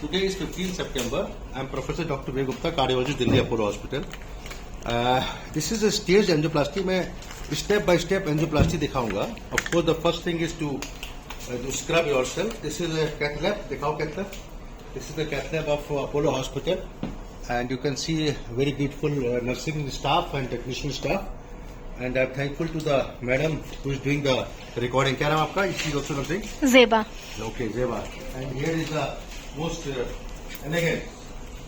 Today is 15 September. I am Professor Dr. Vivek Gupta, cardiologist, Delhi Apollo Hospital. This is a staged angioplasty. मैं step by step angioplasty दिखाऊंगा. Of course, the first thing is to scrub yourself. This is a cath lab. दिखाओ cath lab. This is the cath lab of Apollo Hospital, and you can see very beautiful nursing staff and technician staff. And I'm thankful to the madam who is doing the recording. क्या नाम आपका? She is also nursing. Zeba. Okay, Zeba. And here is the most elegant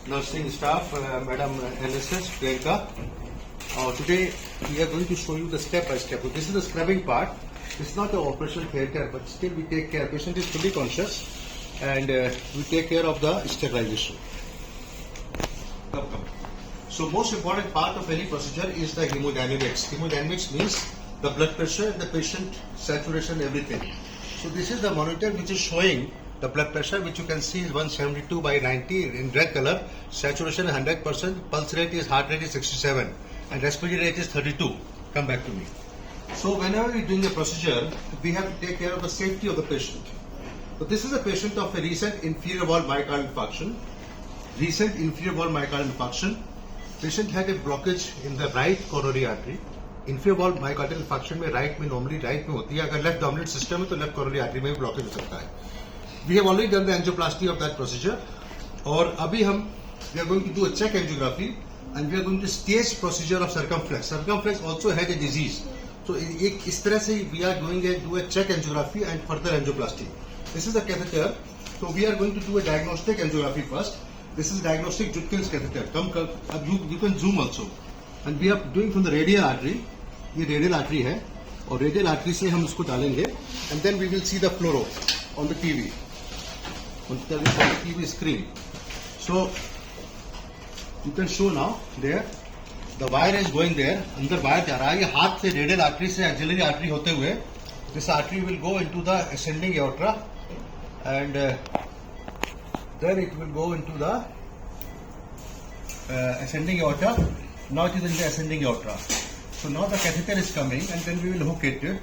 nursing staff, Madam NSS Priyanka. Today we are going to show you the step by step. So this is the scrubbing part. It's not the operational theatre, but still we take care. Patient is fully conscious, and we take care of the sterilization. Come. So most important part of any procedure is the hemodynamics. Hemodynamics means the blood pressure, the patient saturation, everything. So this is the monitor which is showing the blood pressure, which you can see is 172 by 90 in red color. Saturation is 100%. Pulse rate is, heart rate is 67, and respiratory rate is 32. Come back to me. So whenever we're doing a procedure, we have to take care of the safety of the patient. So this is a patient of a recent inferior wall myocardial infarction. Recent inferior wall myocardial infarction. Patient had a blockage in the right coronary artery. Inferior wall myocardial infarction में right में normally right में होती है. अगर left dominant system है तो left coronary artery में भी blockage हो सकता है. We have already done the angioplasty of that procedure. और अभी हम we are going to do a check angiography and we are going to stage procedure of circumflex. Circumflex also had a disease. So एक इस तरह से we are going to do a check angiography and further angioplasty. This is the catheter. So we are going to do a diagnostic angiography first. This is diagnostic Judkins catheter. अब you can zoom also. And we are doing from the radial artery. ये radial artery है और radial artery से हम इसको डालेंगे and then we will see the fluoro on the TV. On the TV screen. So you can show now there. The wire is going there. अंदर wire जा रहा है. ये हाथ से radial artery से axillary artery होते हुए this artery will go into the ascending aorta and then it will go into the ascending aorta. Now it is in the ascending aorta. So now the catheter is coming and then we will hook it.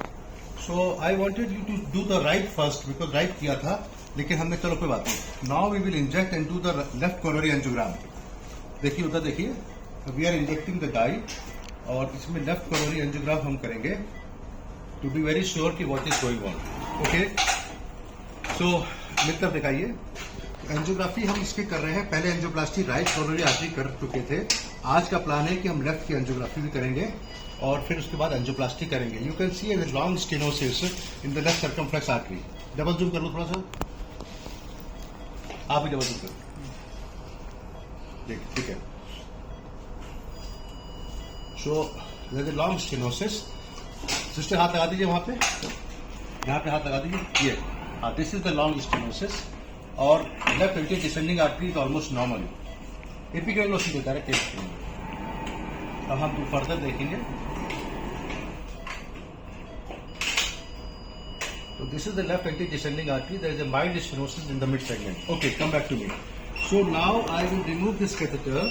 So I wanted you to do the right first because right किया था लेकिन हमने चलो कोई बात नहीं. Now we will inject into the left coronary angiogram. देखिए उधर देखिए. We are injecting the dye और इसमें left coronary angiogram हम करेंगे to be very sure कि what is going on. Okay. So मिलकर दिखाइए. एंजियोग्राफी हम इसके कर रहे हैं. पहले एंजियोप्लास्टी राइट कोरोनरी आर्टरी कर चुके थे. आज का प्लान है कि हम लेफ्ट की एंजियोग्राफी भी करेंगे और फिर उसके बाद एंजियोप्लास्टी करेंगे. You can see a long stenosis in the left circumflex artery. Double zoom कर लो थोड़ा सा. आप भी डबल जूम करो. ठीक है. So there is a long stenosis. Sister हाथ लगा दीजिए वहां पे. यहाँ पे हाथ लगा दीजिए. ये this is the long stenosis और left ventricle descending artery is almost normal. एपिक्यूलोसिस होता है टेस्ट. अब हम फर्दर देखेंगे. So this is the left ventricular descending artery. There is a mild stenosis in the mid segment. Okay, come back to me. So now I will remove this catheter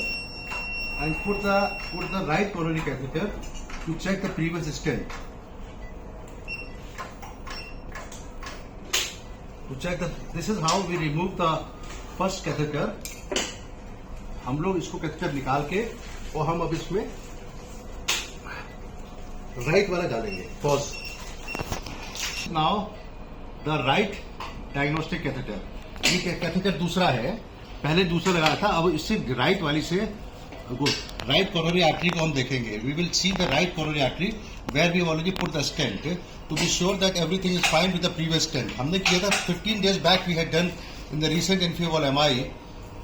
and put the right coronary catheter to check the previous stent. To check this is how we remove the first catheter. हम लोग इसको catheter निकाल के और हम अब इसमें right वाला डालेंगे. Pause. Now the right diagnostic catheter. ये कैथेटर दूसरा है. पहले दूसरा लगाया था. अब इससे राइट वाली से राइट कोरोनरी आर्टरी को हम देखेंगे. We will see the right coronary artery where we already put the stent to be sure that everything is fine with the previous stent. हमने किया था 15 days back. We had done in the recent inferior wall MI.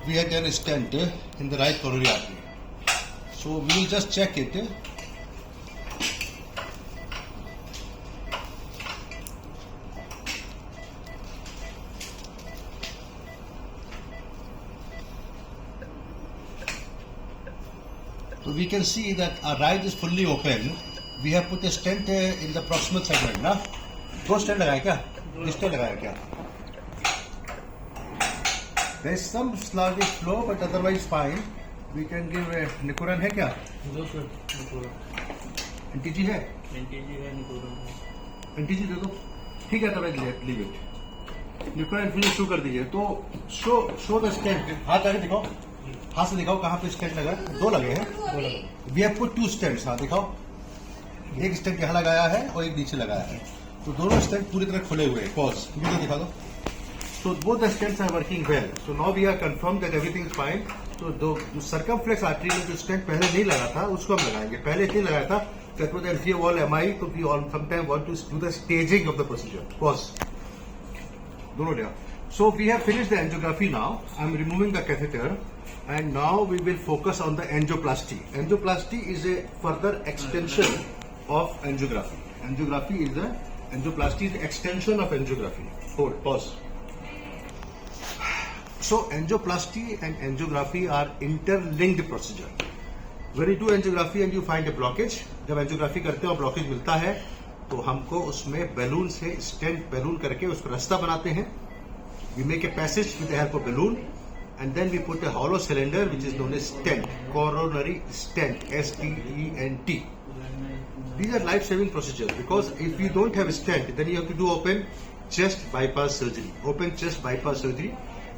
We had done a stent in the right coronary artery. So we will just check it. So we can see that our right is fully open. We have put a stent in the proximal segment. ना? दो stent लगाया क्या? Distal लगाया क्या? There is some sluggish flow, but otherwise fine. We can give a Nicoran है क्या? दो sir निकोरन. NTG है? NTG है निकोरन. NTG दे दो. ठीक है, तो लीव इट. लिक्विड इन्फ्यूजन शुरू कर दीजिए। तो शो द स्टेंट, हाथ आगे दिखाओ, हाथ से दिखाओ कहाँ पे स्टेंट लगा है। दो लगे हैं, वी हैव पुट 2 स्टेंट्स। हाँ दिखाओ, एक स्टेंट यहाँ लगाया है और एक नीचे लगाया है, तो दोनों स्टेंट पूरी तरह खुले हुए हैं। पॉज, वीडियो दिखा दो। So both the stents are working well. So now we are confirmed that everything is fine. तो दो सर्कमफ्लेक्स आर्टरी में जो स्टेंट पहले नहीं लगा था उसको हम लगाएंगे। पहले नहीं लगाया था, that was LCA wall MI, तो we all sometime want to do the staging of the procedure. Pause. दोनों लिया। So we have finished the angiography now. I'm removing the catheter and now we will focus on the angioplasty. Angioplasty is a further extension of angiography. Angioplasty is the extension of angiography. Hold, pause. So angioplasty and angiography are interlinked procedure. When you do angiography and you find a blockage, जब angiography करते हो blockage मिलता है तो हमको उसमें balloon से stent balloon करके उसको रास्ता बनाते हैं। We make a passage with the help of balloon and then we put a hollow cylinder which is known as stent, coronary stent, S-T-E-N-T. These are life-saving procedures because if you don't have a stent, then you have to do open chest bypass surgery. Open chest bypass surgery,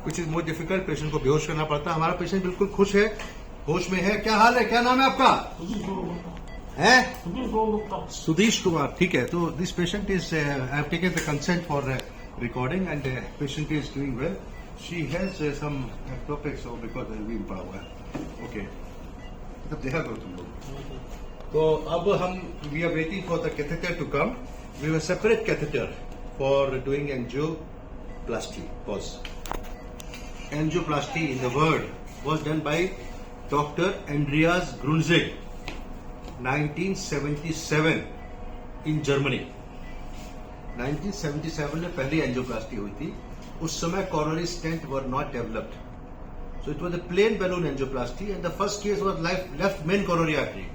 which is more difficult. Patient को बेहोश करना पड़ता है। हमारा patient बिल्कुल खुश है, होश में है। क्या हाल है, क्या नाम है आपका? हैं? सुधीश कुमार, ठीक है। तो this patient is, I have taken the consent for recording and patient is doing well. She has some topics because भी पड़ा हुआ है। ओके, तब देखा करो तुम लोग। तो अब हम we are waiting for the catheter to come. We have separate catheter for doing angioplasty. Pause. Angioplasty in the world was done by Dr. Andreas Grunzig, 1977 in Germany. 1977 में पहली एंजियोप्लास्टी हुई थी। उस समय coronary stent were not developed, so it was a plain balloon angioplasty and the first case was left main coronary artery.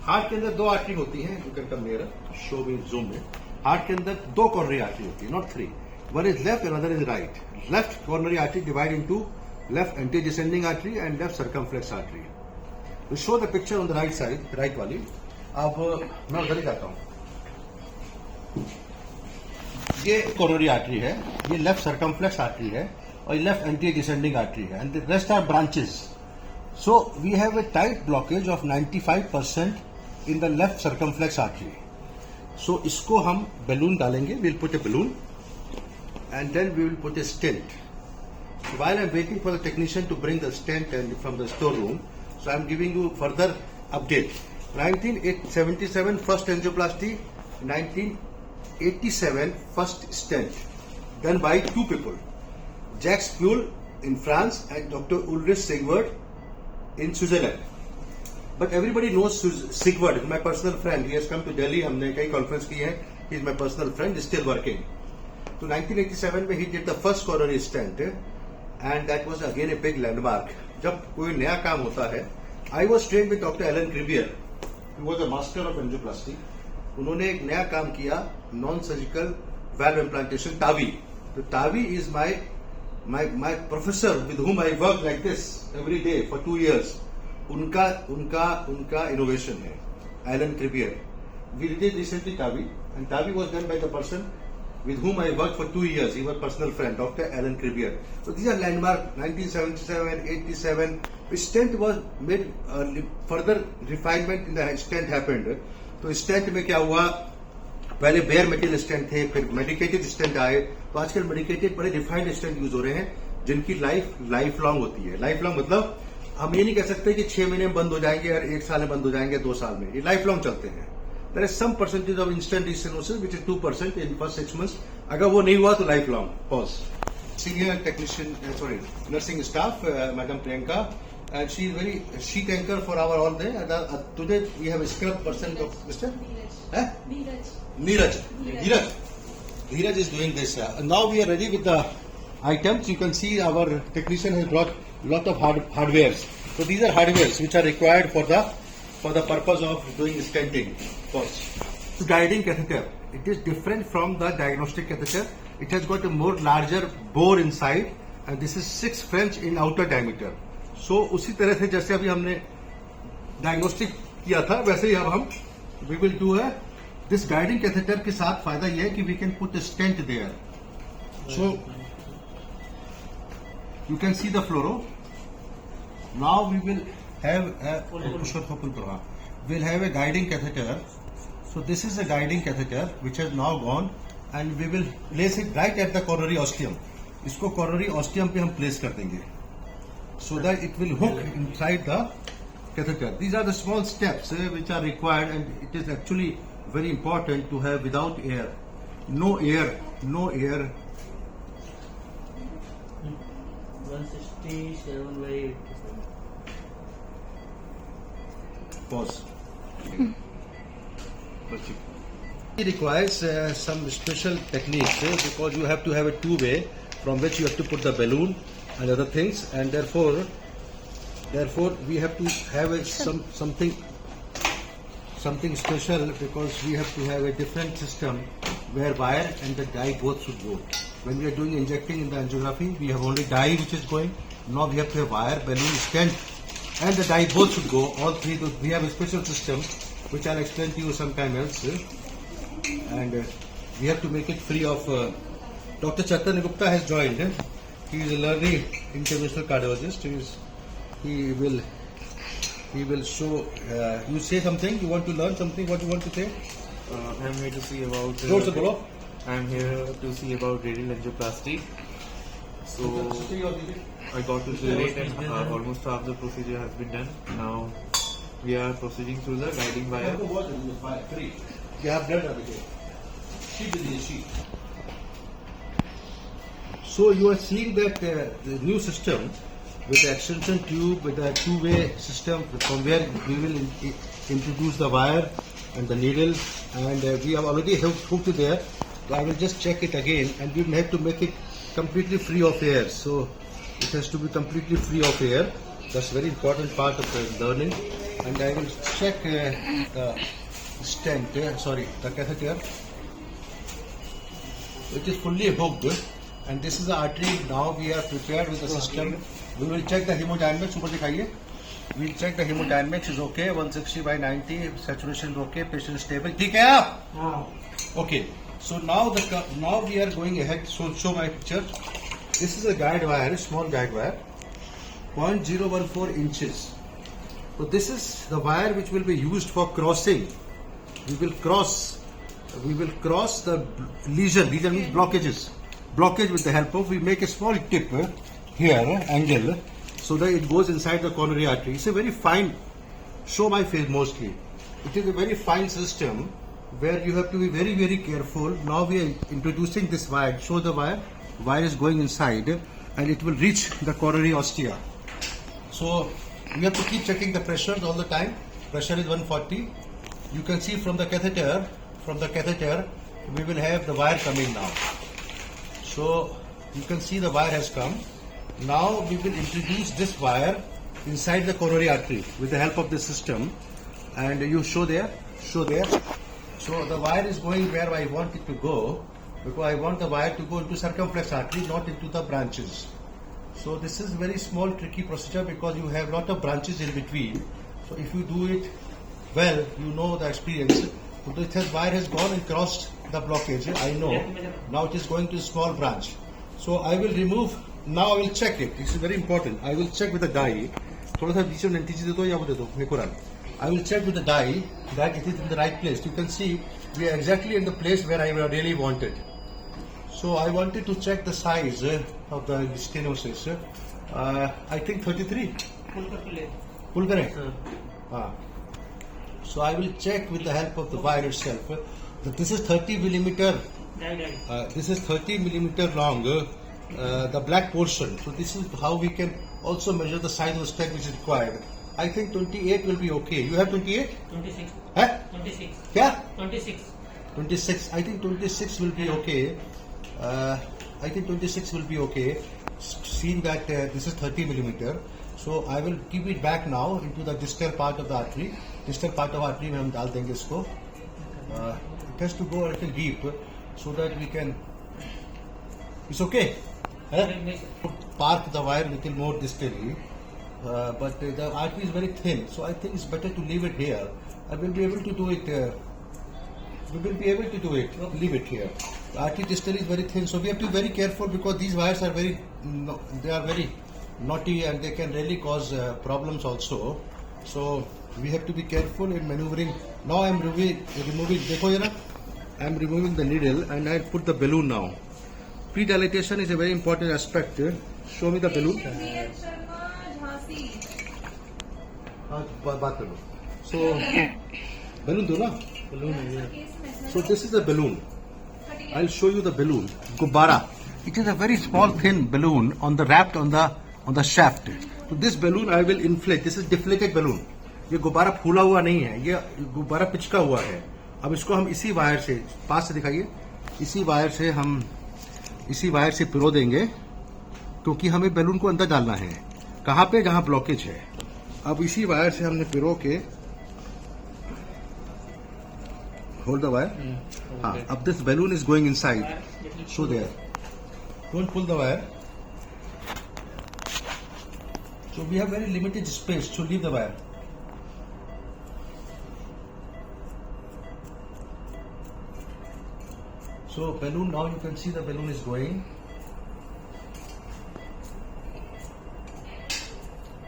Heart के अंदर 2 artery होती हैं, you can come nearer, show me zoom में। Heart के अंदर 2 coronary artery होती है, not 3. One is left, another is right. Left coronary artery divide into left antedescending artery and left circumflex artery. We show the picture on the right side, right वाली। अब मैं उधर ही जाता हूँ। ये coronary artery है, ये left circumflex artery है और ये left antedescending artery है, and the rest are branches. So we have a tight blockage of 95% in the left circumflex artery. So इसको हम balloon डालेंगे, we'll put a balloon. And then we will put a stent. So while I'm waiting for the technician to bring the stent and from the storeroom, so I'm giving you further update. 1977 first angioplasty, 1987 first stent, done by 2 people, Jacques Puel in France and Dr. Ulrich Sigwart in Switzerland. But everybody knows Sigwart, my personal friend. He has come to Delhi. हमने कई conference की है. He is my personal friend. Is still working. So 1987 में he did the first coronary stent and that was again a big landmark. जब कोई नया काम होता है, I was trained with Dr. Alan Crebier, who was a master of angioplasty. उन्होंने एक नया काम किया, non-surgical valve implantation, TAVI. तो TAVI is my professor with whom I work like this every day for 2 years. उनका innovation है, Alan Crebier. We did recently TAVI and TAVI was done by the person with whom I worked for 2 years. He was a personal friend, Dr. Alan Crebier. So these are landmark. 1977, 87. Stent was made. Further refinement in the stent happened. तो stent में क्या हुआ? पहले bare metal stent थे, फिर medicated stent आए। तो आजकल medicated बड़े refined stent यूज हो रहे हैं, जिनकी लाइफ लॉन्ग होती है। लाइफ लॉन्ग मतलब हम ये नहीं कह सकते कि 6 महीने में बंद हो जाएंगे और 1 साल में बंद हो जाएंगे, 2 साल में। ये लाइफ लॉन्ग चलते हैं। There is some percentage of instant restenosis, which is 2% in first 6 months. अगर वो नहीं हुआ तो life long. Pause. Senior technician, nursing staff, Madam Priyanka, and she is very sheet anchor for our all day. And today we have a scrub person of Mr. Neeraj. Neeraj is doing this. Now we are ready with the items. You can see our technician has brought lot of hardwares. So these are hardwares which are required for the purpose of doing stenting. Pause. So guiding catheter, it is different from the diagnostic catheter. It has got a more larger bore inside and this is 6 French in outer diameter. So उसी तरह से जैसे अभी हमने diagnostic किया था वैसे ही अब हम we will do this guiding catheter के साथ फायदा यह है कि we can put a stent there. So You can see the fluoro. Now we will have we'll have a guiding catheter. So this is a guiding catheter which has now gone, and we will place it right at the coronary ostium. इसको coronary ostium पे हम place कर देंगे, so that it will hook inside the catheter. These are the small steps which are required, and it is actually very important to have without air. No air. 167 by 87. Pause. It requires some special techniques because you have to have a two-way from which you have to put the balloon and other things, and therefore we have to have something special, because we have to have a different system where wire and the dye both should go. When we are doing injecting in the angiography, we have only dye which is going. Now we have to have wire, balloon, stent, and the dye both should go. All three. We have a special system which I'll explain to you sometime else. And we have to make it free of. Dr. Chaitanya Gupta has joined. He is a learning interventional cardiologist. He will show. You say something. You want to learn something. What you want to say? I'm here to see about. I'm here to see about radial angioplasty. So I got to the rate, and almost half the procedure has been done. Now we are proceeding through the guiding wire. You have blood over here. Sheet. So you are seeing that the new system with the extension tube, with a two-way system, from where we will introduce the wire and the needle, and we have already hooked it there. So I will just check it again, and we will have to make it completely free of air. So it has to be completely free of air. That's a very important part of the learning. And I will check the stent, the catheter. It is fully hooked, and this is the artery. Now we are prepared with the system. We will check the hemodynamics. ऊपर दिखाइए. We will check the hemodynamics is okay. 160 by 90. Saturation is okay. Patient is stable. ठीक है आप? Okay. So now we are going ahead. So show my picture. This is a guide wire, small guide wire, 0.014 inches. So this is the wire which will be used for crossing. We will cross the lesion. Lesion means blockages. Blockage with the help of, we make a small tip here, angle, so that it goes inside the coronary artery. It's a very fine, show my face mostly. It is a very fine system where you have to be very, very careful. Now we are introducing this wire. Show the wire. Wire is going inside, and it will reach the coronary ostia. So we have to keep checking the pressures all the time. Pressure is 140. You can see from the catheter, we will have the wire coming now. So you can see the wire has come. Now we will introduce this wire inside the coronary artery with the help of this system. And you show there. So the wire is going where I want it to go, because I want the wire to go into circumflex artery, not into the branches. So this is very small, tricky procedure because you have lot of branches in between. So if you do it well, you know the experience. So this wire has gone and crossed the blockage. I know. Now it is going to a small branch. So I will remove. Now I will check it. This is very important. I will check with the dye. थोड़ा सा बीच में नंटीजी दे दो या वो दे दो मेकुरान. I will check with the dye that it is in the right place. You can see we are exactly in the place where I really wanted. So I wanted to check the size of the stenosis. I think 33. Full correct. So I will check with the help of the wire itself. This is 30 millimeter. This is 30 millimeter long. The black portion. So this is how we can also measure the size of the stent which is required. I think 28 will be okay. You have 28? 26. Huh? 26. Yeah? 26. 26. I think 26 will be okay. I think 26 will be okay. Seeing that this is 30 millimeter. So I will keep it back now into the distal part of the artery. Distal part of artery में हम डाल देंगे इसको. It has to go a little deep so that we can. It's okay. Park the wire a little more distally. But the artery is very thin, so I think it's better to leave it here. I will be able to do it. We will be able to do it. Leave it here. The artery distal is very thin, so we have to be very careful because these wires are very no, they are very naughty and they can really cause problems also. So we have to be careful in maneuvering. Now I am removing. देखो जरा, I am removing the needle and I put the balloon now. Pre-dilatation is a very important aspect. Show me the balloon. हाँ, बात करो. So balloon दो ना. Balloon है ये. So this is the balloon. I'll show you the balloon. Gubbara. It is a very small thin balloon wrapped on the shaft. So this balloon I will inflate. This is deflated balloon. ये गुब्बारा फूला हुआ नहीं है, ये गुब्बारा पिचका हुआ है. अब इसको हम इसी वायर से, पास से दिखाइए, इसी वायर से पिरो देंगे, क्योंकि हमें बैलून को अंदर डालना है. कहाँ पे? जहाँ ब्लॉकेज है. अब इसी वायर से हमने पिरो के, hold the wire. Up this balloon is going inside. So there. Don't pull the wire. So we have very limited space. So leave the wire. So balloon, now you can see the balloon is going.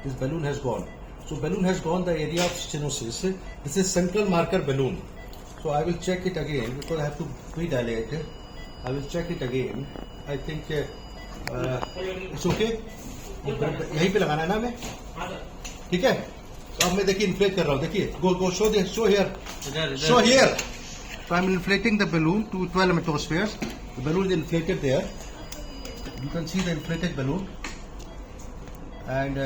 This balloon has gone. So balloon has gone the area of stenosis. This is central marker balloon. So I will check it again because I have to pre-dilate. I will check it again. I think it's okay. यहीं पे लगाना है ना हमें, ठीक है. तो अब मैं देखिए इन्फ्लेट कर रहा हूँ. देखिए, go show here. Show here. So I'm inflating the balloon to 12 atmospheres. The balloon is inflated there. You can see the inflated balloon. And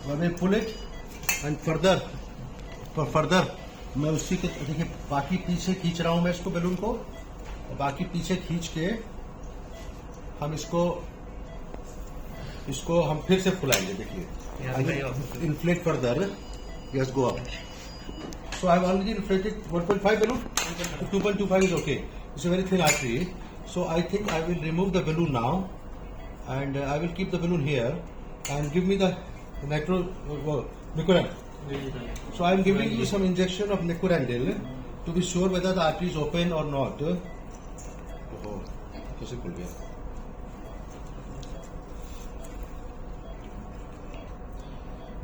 when I pull it, and further मैं उसी के देखिए बाकी पीछे खींच रहा हूं मैं इसको बैलून को, बाकी पीछे खींच के हम इसको हम फिर से फुलाएंगे. देखिए inflate further. Yes, go up. So I have already inflated 1.5 balloon. 2.25 is okay. It's a very thin artery. So I think I will remove the balloon now, and I will keep the balloon here, and give me the Nicorandil. So I am giving you some injection of Nicorandil to be sure whether the artery is open or not. कैसे खुल गया?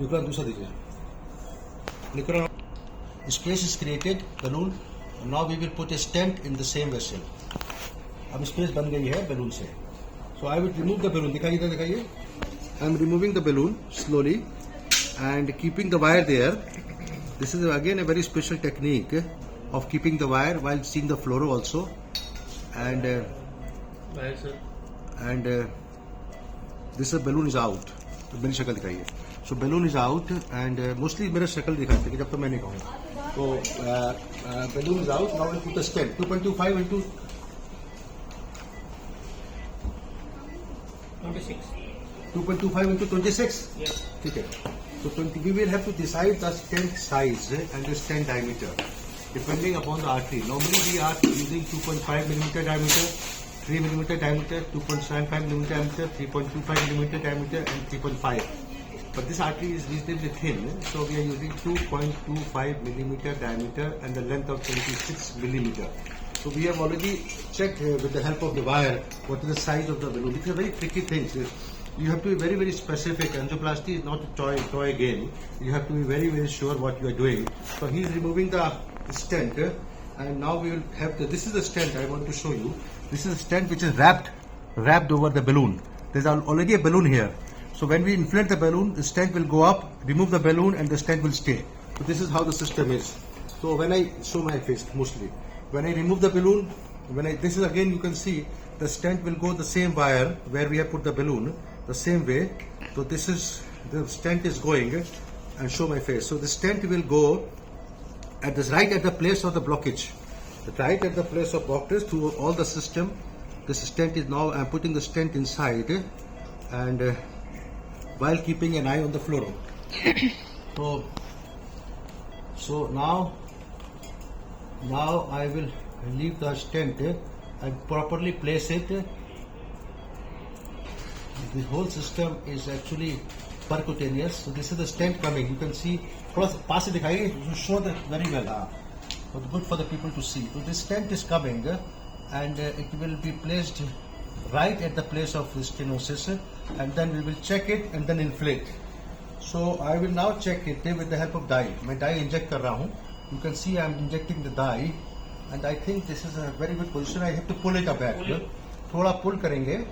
Nicorandil दूसरा दीजिए. Nicorandil. Space is created, balloon. Now we will put a stent in the same vessel. अब space बन गई है balloon से. So I will remove the balloon. दिखाइए इधर दिखाइए. I am removing the balloon slowly and keeping the wire there. This is again a very special technique of keeping the wire while seeing the fluoro also. And this balloon is out. तो मेरी शक्ल दिखाइए. So balloon is out and mostly मेरा शक्ल दिखाते हैं जब तक मैं नहीं कहूँगा. So balloon is out. Now we put a stent. 2.25 into 26. 2.25 into 26. Yes. Okay. So we will have to decide the stent size and the stent diameter depending upon the artery. Normally we are using 2.5 millimeter diameter, 3 millimeter diameter, 2.75 millimeter diameter, 3.25 millimeter diameter, and 3.5. But this artery is reasonably thin, so we are using 2.25 millimeter diameter and the length of 26 millimeter. So we have already checked with the help of the wire what is the size of the balloon. It's a very tricky thing. You have to be very, very specific. Angioplasty is not a toy game. You have to be very, very sure what you are doing. So he is removing the stent, and now we will have this is the stent I want to show you. This is a stent which is wrapped over the balloon. There's already a balloon here. So when we inflate the balloon, the stent will go up, remove the balloon, and the stent will stay. So this is how the system is. So when I show my face mostly, when I remove the balloon, this is again you can see the stent will go the same wire where we have put the balloon, the same way. So this is the stent is going, and show my face. So the stent will go at this right at the place of the blockage. Right at the place of blockage through all the system. This stent is now I'm putting the stent inside, and while keeping an eye on the fluoro. So now I will leave the stent and properly place it. The whole system is actually percutaneous. So this is the stent coming. You can see. Pass it to show that very well. But good for the people to see. So this stent is coming, and it will be placed right at the place of stenosis, and then we will check it and then inflate. So I will now check it with the help of dye. मैं dye inject कर रहा हूँ. You can see I am injecting the dye, and I think this is a very good position. I have to pull it back. थोड़ा pull करेंगे,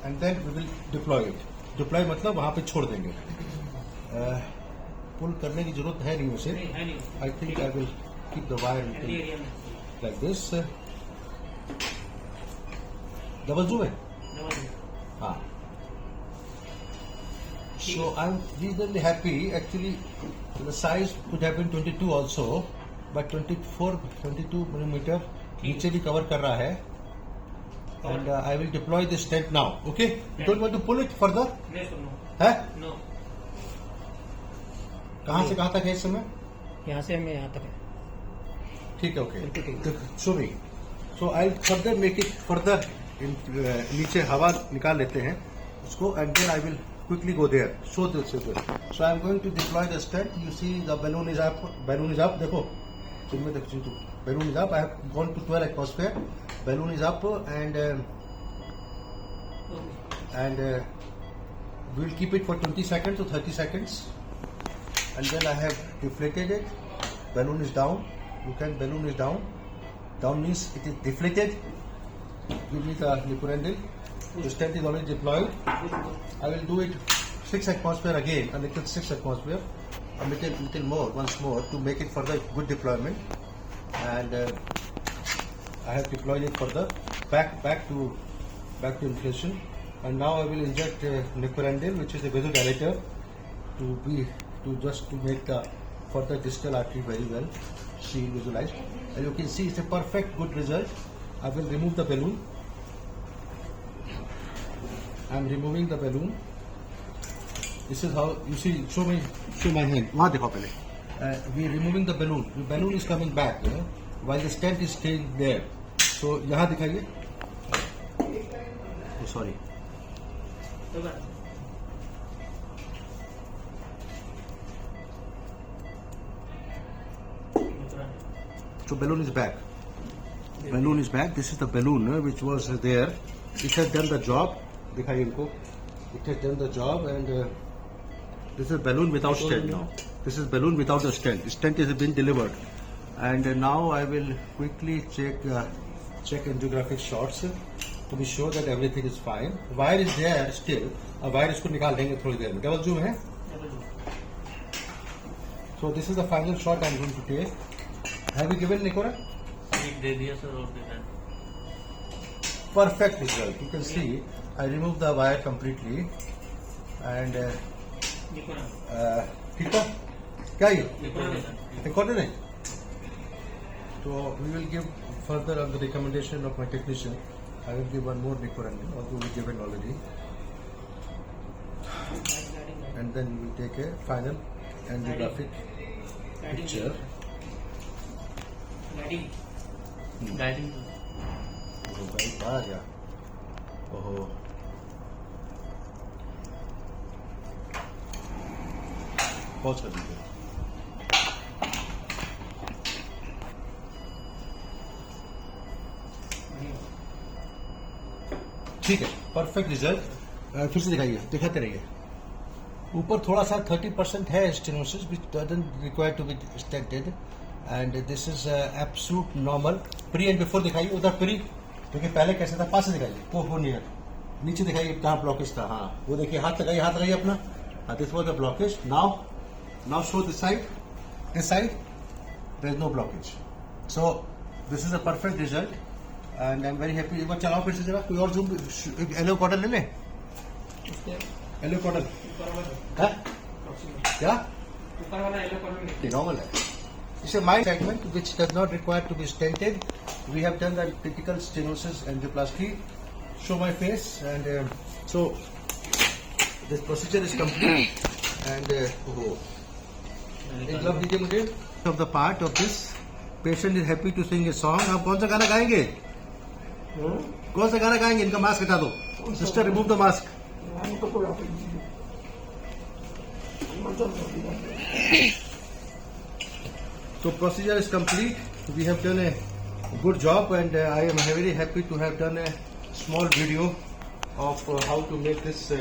and then we will deploy it. Deploy मतलब वहाँ पे छोड़ देंगे. Pull करने की जरूरत है नहीं वैसे. I think I will keep the wire like this. Double zoom है? हाँ. So I'm reasonably happy. Actually, the size could have been 22 also, but 22 millimeter नीचे भी cover कर रहा है. And I will deploy this stent now. Okay? You don't want to pull it further? Yes or no? है? No. कहाँ से कहाँ तक है इस समय? यहाँ से हमें यहाँ तक है. ठीक है. बिल्कुल Okay. ठीक. Show me. So I'll further make it further. नीचे हवा निकाल लेते हैं उसको, and then I will quickly go there. Show this. So I'm going to deploy the stent. You see the balloon is up. Balloon is up. देखो. तुम्हें देख चुके. Balloon is up. I have gone to 12 atmosphere. Balloon is up, and we will keep it for 20 seconds to 30 seconds, and then I have deflated it. Balloon is down. Balloon is down. Down means it is deflated. Give me the Licorandil. The stent is already deployed. I will do it 6 atmosphere again, a little 6 atmosphere, a little more, once more, to make it further good deployment. And I have deployed it further back to inflation. And now I will inject Licorandil, which is a vasodilator, to make the further distal artery very well visualized. And you can see it's a perfect good result. I will remove the balloon. I am removing the balloon. This is how you see. Show my hand. वहाँ देखो पहले. We are removing the balloon. The balloon is coming back, while the stent is staying there. So यहाँ दिखाइए. Oh, sorry. So balloon is back. Balloon is back. This is the balloon which was there. It has done the job. दिखाइए इनको. It has done the job, and this is balloon without stent now. This is balloon without the stent. Stent has been delivered, and now I will quickly check angiographic shots to be sure that everything is fine. Wire is there still. अब wire इसको निकाल देंगे थोड़ी देर में. Double zoom है. So this is the final shot I am going to take. Have you given Nicora? दे दिया sir और दे दें. Perfect result. You can see I removed the wire completely, and ठीक है. क्या ये? Recorded है. So we will give further on the recommendation of my technician. I will give one more Licorandil, although we given already, and then we will take a final angiographic picture. Guiding ओहो भाई बाहर आ गया. ओहो. Pause कर दीजिए. ठीक है. Perfect result. फिर से दिखाते रहिए. ऊपर थोड़ा सा 30% है stenosis, which doesn't require to be stented, and this is absolute normal. Pre and before दिखाइए. उधर प्री क्योंकि पहले कैसे था, पास से दिखाइए. वो नियर नीचे दिखाइए कहाँ ब्लॉकेज था. हाँ वो देखिए. हाथ लगाइए अपना. This was the blockage. Now show this side. There is no blockage. So this is a perfect result, and I am very happy. एक बार चलाओ फिर से जरा. कोई और जूम. येलो कॉटन ले लें. येलो कॉटन है क्या? नॉर्मल है. It's a mild segment which does not require to be stented. We have done the critical stenosis angioplasty. Show my face, and so this procedure is complete. And एक love दीजिए मुझे. Of the part of this patient is happy to sing a song. आप कौन सा गाना गाएंगे? कौन सा गाना गाएंगे? इनका मास्क हटा दो. Sister, remove the mask. So procedure is complete. We have done a good job, and I am very happy to have done a small video of how to make this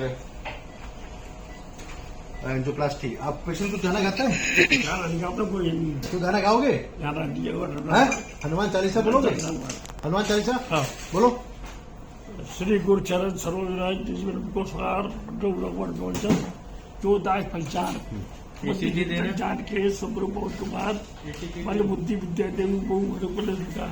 angioplasty. आप patient को गाना गाते हैं? तो गाना गाओगे? हैं? हनुमान चालीसा बोलोगे? हनुमान चालीसा? हाँ। बोलो। श्री गुरुचरण सरोज राज को सार गौरव जो दास पंचान पंचान के सुब्र बहुत कुमार बल बुद्धि विद्या देवी बहु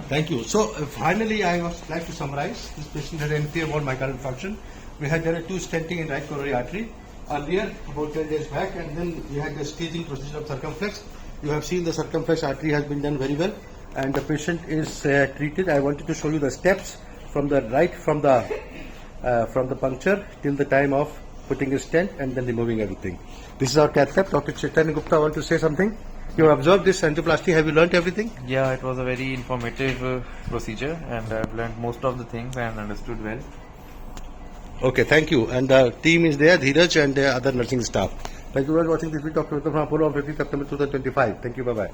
Thank you. So finally, I would like to summarize. This patient had empty about myocardial infarction. We had done a 2 stenting in right coronary artery earlier, about 10 days back, and then we had the staging procedure of circumflex. You have seen the circumflex artery has been done very well, and the patient is treated. I wanted to show you the steps from the right from the puncture till the time of putting a stent and then removing everything. This is our cath lab. Dr. Chaitanya Gupta, want to say something? You have observed this angioplasty. Have you learnt everything? Yeah, it was a very informative procedure, and I've learned most of the things and understood well. Okay, thank you. And the team is there, Dheeraj and the other nursing staff. Thank you for watching this video, Dr. From Apollo on 15th September 2025. Thank you. Bye-bye.